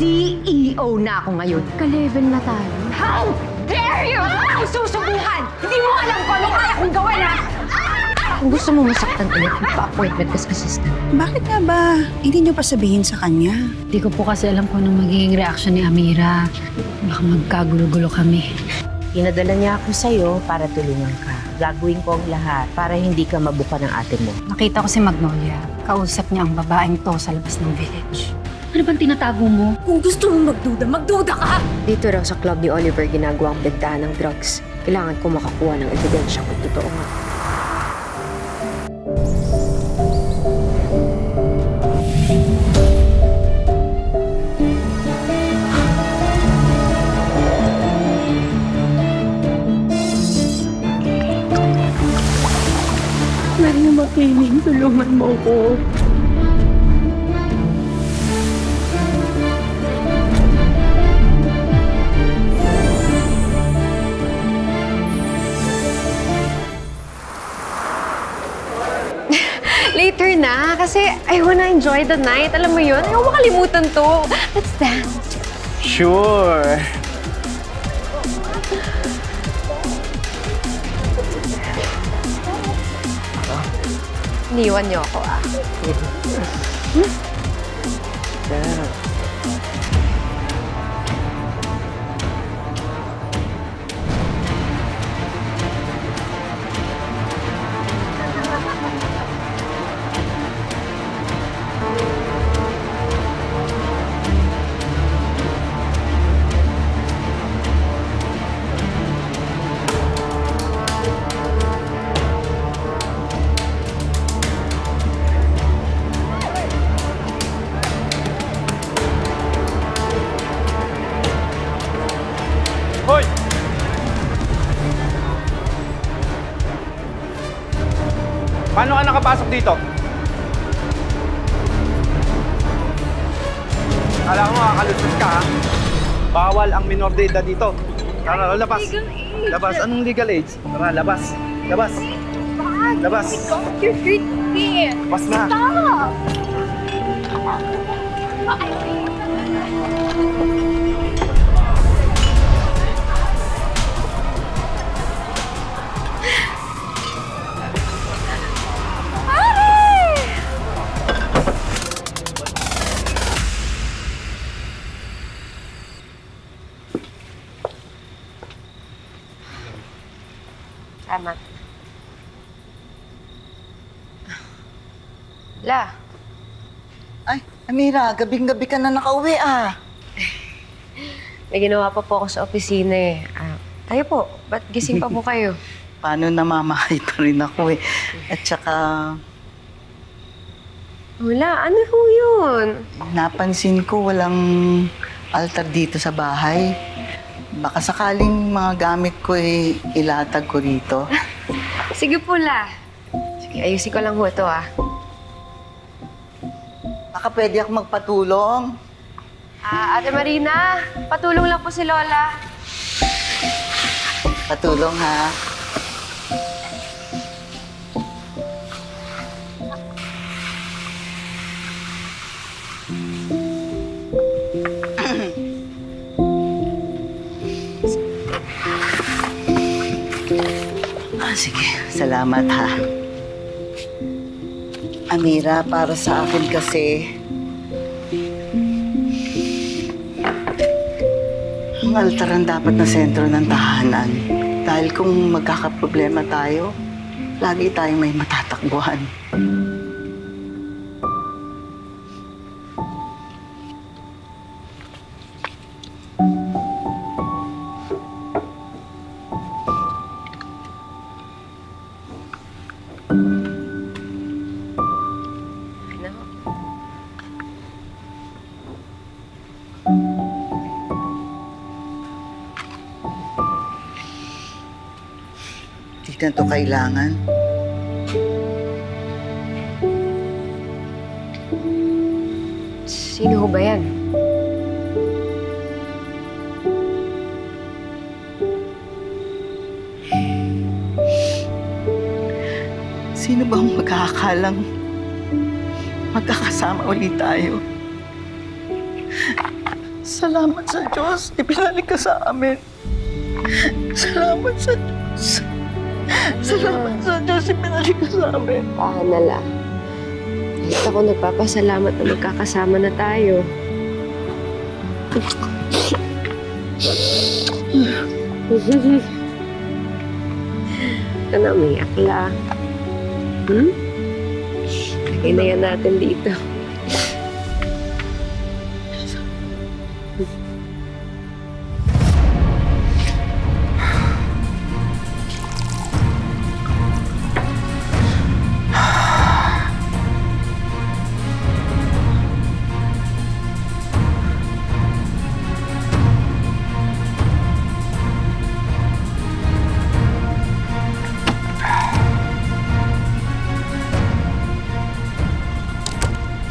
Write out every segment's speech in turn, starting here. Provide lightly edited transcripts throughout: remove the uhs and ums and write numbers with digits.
CEO na ako ngayon. Ka-level na tayo. How dare you! Susubukan! Hindi mo alam kung ano kaya kong gawin, ha? Kung gusto mo masaktan ulit, magpa-appointment ka sa assistant. Bakit nga ba hindi niyo pa sabihin sa kanya? Hindi ko po kasi alam kung anong magiging reaksyon ni Amira. Baka magkagulo-gulo kami. Pinadala niya ako sa'yo para tulungan ka. Gagawin ko ang lahat para hindi ka mabuka ng ate mo. Nakita ko si Magnolia. Kausap niya ang babaeng to sa labas ng village. Ano bang tinatago mo? Kung gusto mo magduda, magduda ka! Dito raw sa club ni Oliver ginagawa ang bigtaan ng drugs. Kailangan ko makakuha ng ebidensya kung totoo nga. Maria Makiling, tulungan mo ko. Later na, kasi I wanna enjoy the night. Alam mo yun? Ayaw makalimutan to. Let's dance. Sure. Iniwan niyo ako, ah. Hoy! Paano ka nakapasok dito? Kala ko makakalusot ka, ha? Bawal ang minor de edad dito. Tara, labas. Labas. Anong legal age? Tara, labas. Labas. Labas. You're hurting me. Labas na. Stop! Tama. La. Ay, Amira, gabing-gabi ka na nakauwi, ah. May ginawa pa po ako sa opisina, eh. Tayo po. Ba't gising pa po kayo? Paano namamahay pa rin ako, eh. At saka, Wala. Ano ho yun? napansin ko walang altar dito sa bahay. Baka sakaling mga gamit ko, eh, ilatag ko rito. Sige po, La. Sige, ayusin ko lang ho ito, ah. Baka pwede ako magpatulong. Ate Marina, patulong lang po si Lola. Patulong, ha? Sige. Salamat, ha? Amira, para sa akin kasi, ang altar ang dapat na sentro ng tahanan. Dahil kung magkakaproblema tayo, lagi tayong may matatakbuhan. Hindi na ito kailangan. Sino ho ba yan? Sino bang magkakakalang magkakasama ulit tayo? Salamat sa Diyos. Ipinalik ka sa amin. Salamat sa Diyos. Salamat sa Diyos. Ipinalik ka sa amin. Nala. Kahit ako nagpapasalamat na magkakasama na tayo. Ito na, may akla. Lagay na yan natin dito.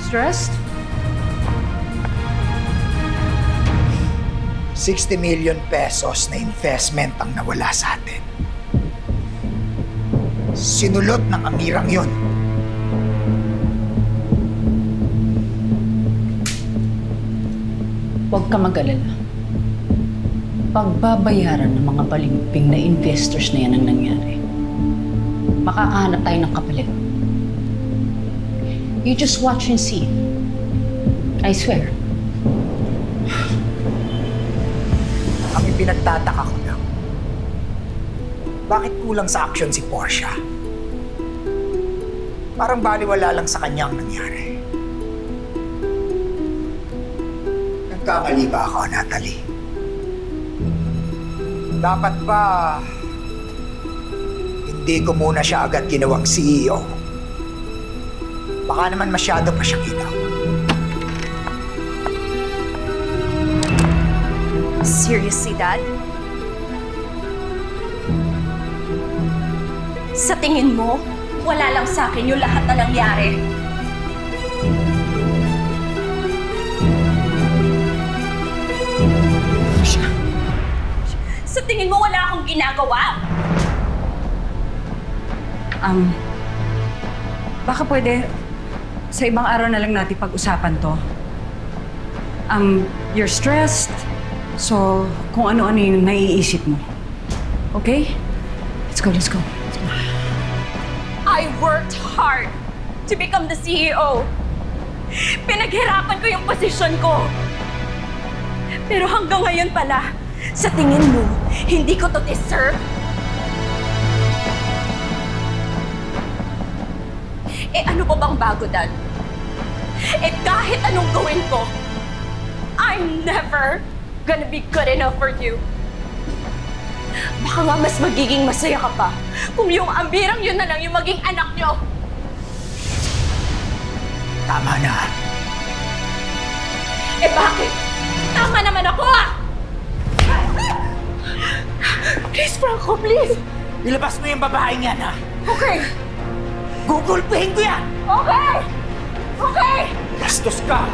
Stressed? 60 million pesos na investment ang nawala sa atin. Sinulot ng amirang yon. Huwag ka mag-alala. Pagbabayaran ng mga balimping na investors na yan ang nangyari. Makakahanap tayo ng kapalit. You just watch and see. I swear. Ang ipinagtataka ko lang, bakit kulang sa action si Portia? Parang baliwala lang sa kanya ang nangyari. Nagkamali ba ako, Natalie? Dapat ba hindi ko muna siya agad ginawang CEO? Baka naman masyado pa siyang ilaw. Seriously, Dad? Sa tingin mo, wala lang sa akin yung lahat na nangyari? Sa tingin mo, wala akong ginagawa? Baka pwede sa ibang araw na lang natin pag-usapan to. You're stressed, so kung ano-ano yung naiisip mo. Okay? Let's go, let's go. I worked hard to become the CEO. Pinaghirapan ko yung posisyon ko. Pero hanggang ngayon pala, sa tingin mo, hindi ko to deserve? Eh ano pa bang bago, Dad? Eh kahit anong gawin ko, I'm never gonna be good enough for you. Baka nga mas magiging masaya ka pa kung yung ambirang yun na lang yung maging anak nyo. Tama na. Eh bakit? Tama naman ako ah! Please, Franco, please! Ilabas mo yung babaeng yan, ha? Okay! Gugulpihin ko yan! Okay! Okay! Gastos ka!